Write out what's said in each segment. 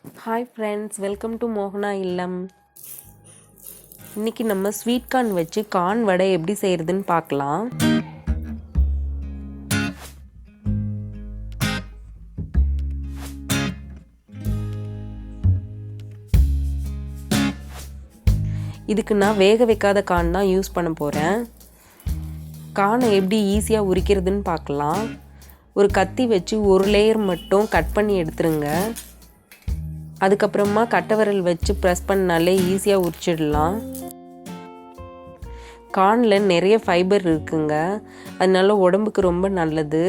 Hi friends, welcome to Mohana illam. இன்னைக்கு நம்ம sweet corn வச்சு கார்ன் வடை எப்படி செய்யறதுன்னு பார்க்கலாம். இதுக்கு நான் வேக வைக்காத கார்ன் தான் யூஸ் பண்ண போறேன். கார்னை எப்படி ஈஸியா உரிக்கிறதுன்னு பார்க்கலாம். ஒரு கத்தி வச்சு ஒரு லேயர் மட்டும் கட் பண்ணி எடுத்துருங்க. அதுக்கப்புறமா கட்டை விரல் வச்சு ப்ரெஸ் பண்ணாலே ஈஸியாக உரிச்சிடலாம். கார்னில் நிறைய ஃபைபர் இருக்குங்க, அதனால உடம்புக்கு ரொம்ப நல்லது.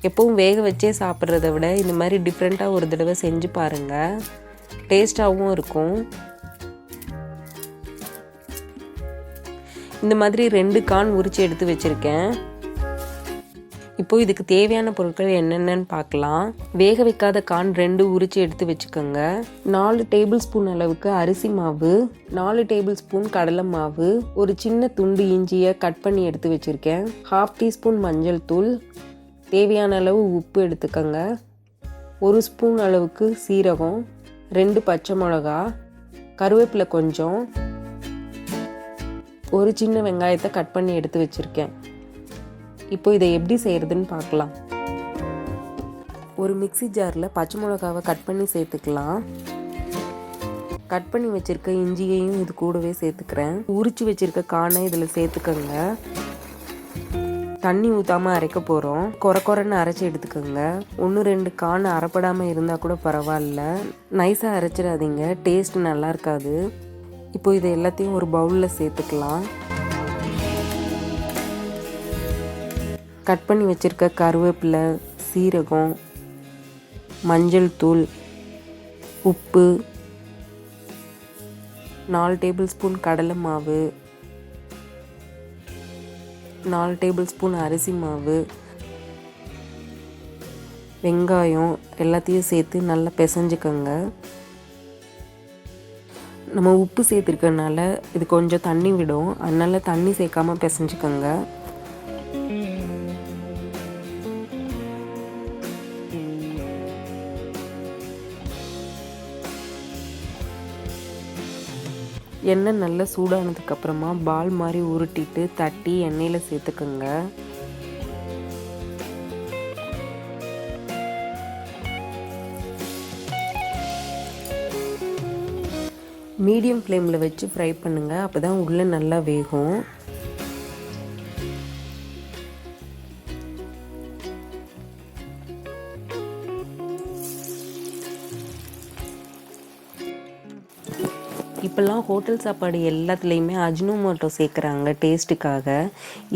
எப்பவும் வேக வச்சே சாப்பிட்றத விட இந்த மாதிரி டிஃப்ரெண்ட்டாக ஒரு தடவை செஞ்சு பாருங்கள், டேஸ்ட்டாகவும் இருக்கும். இந்த மாதிரி 2 கார்ன் உரித்து எடுத்து வச்சுருக்கேன். இப்போது இதுக்கு தேவையான பொருட்கள் என்னென்னு பார்க்கலாம். வேக வைக்காத கார்ன் 2 உரித்து எடுத்து வச்சுக்கோங்க. 4 டேபிள் ஸ்பூன் அளவுக்கு அரிசி மாவு, 4 டேபிள் ஸ்பூன் கடலை மாவு, ஒரு சின்ன துண்டு இஞ்சியை கட் பண்ணி எடுத்து வச்சுருக்கேன், 1/2 டீஸ்பூன் மஞ்சள் தூள், தேவையான அளவு உப்பு எடுத்துக்கோங்க, 1 ஸ்பூன் அளவுக்கு சீரகம், 2 பச்சை மிளகா, கருவேப்பிலை கொஞ்சம், ஒரு சின்ன வெங்காயத்தை கட் பண்ணி எடுத்து வச்சுருக்கேன். இப்போ இதை எப்படி செய்கிறதுன்னு பார்க்கலாம். ஒரு மிக்ஸி ஜாரில் பச்சை மிளகாவை கட் பண்ணி சேர்த்துக்கலாம். கட் பண்ணி வச்சுருக்க இஞ்சியையும் இது கூடவே சேர்த்துக்கிறேன். உரித்து வச்சுருக்க கார்னை இதில் சேர்த்துக்கோங்க. தண்ணி ஊற்றாமல் அரைக்க போகிறோம். கொரன்னு அரைச்சி எடுத்துக்கோங்க. 1-2 கார்ன் அரைப்படாமல் இருந்தால் கூட பரவாயில்ல, நைஸாக அரைச்சிடாதீங்க, டேஸ்ட் நல்லா இருக்காது. இப்போ இதை எல்லாத்தையும் ஒரு பவுலில் சேர்த்துக்கலாம். கட் பண்ணி வச்சுருக்க கருவேப்பிலை, சீரகம், மஞ்சள் தூள், உப்பு, 4 டேபிள் ஸ்பூன் கடலை மாவு, 4 டேபிள் ஸ்பூன் அரிசி மாவு, வெங்காயம் எல்லாத்தையும் சேர்த்து நல்லா பிசைஞ்சுக்கோங்க. நம்ம உப்பு சேர்த்துருக்கனால இது கொஞ்சம் தண்ணி விடும், அதனால தண்ணி சேர்க்காமல் பிசைஞ்சுக்கோங்க. எண்ணெய் நல்லா சூடானதுக்கப்புறமா பால் மாதிரி உருட்டிட்டு தட்டி எண்ணெயில் சேர்த்துக்கோங்க. மீடியம் ஃப்ளேமில் வச்சு ஃப்ரை பண்ணுங்கள், அப்போ தான் உள்ளே நல்லா வேகும். இப்போல்லாம் ஹோட்டல் சாப்பாடு எல்லாத்துலேயுமே அஜினோமோட்டோ சேர்க்குறாங்க டேஸ்ட்டுக்காக.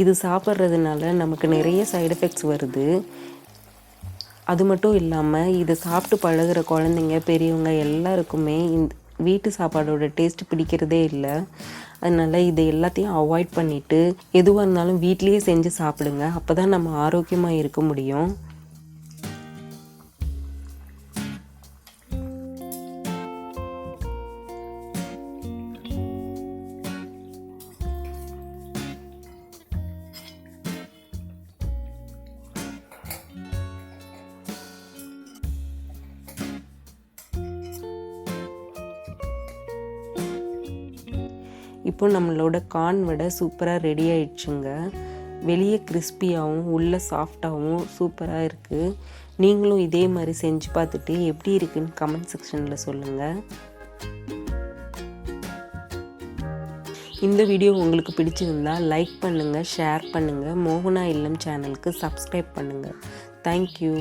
இது சாப்பிட்றதுனால நமக்கு நிறைய சைடு எஃபெக்ட்ஸ் வருது. அது மட்டும் இல்லாமல் இதை சாப்பிட்டு பழகிற குழந்தைங்க, பெரியவங்க எல்லாருக்குமே இந்த வீட்டு சாப்பாடோட டேஸ்ட் பிடிக்கிறதே இல்லை. அதனால் இதை எல்லாத்தையும் அவாய்ட் பண்ணிவிட்டு எதுவாக இருந்தாலும் வீட்லேயே செஞ்சு சாப்பிடுங்க, அப்போ தான் நம்ம ஆரோக்கியமாக இருக்க முடியும். இப்போ நம்மளோட கார்ன் வடை சூப்பராக ரெடி ஆயிடுச்சுங்க. வெளியே கிறிஸ்பியாகவும் உள்ள சாஃப்டாகவும் சூப்பராக இருக்குது. நீங்களும் இதே மாதிரி செஞ்சு பார்த்துட்டு எப்படி இருக்குன்னு கமெண்ட் செக்ஷனில் சொல்லுங்கள். இந்த வீடியோ உங்களுக்கு பிடிச்சிருந்தா லைக் பண்ணுங்கள், ஷேர் பண்ணுங்கள், மோகனா இல்லம் சேனலுக்கு சப்ஸ்கிரைப் பண்ணுங்கள். தேங்க்யூ.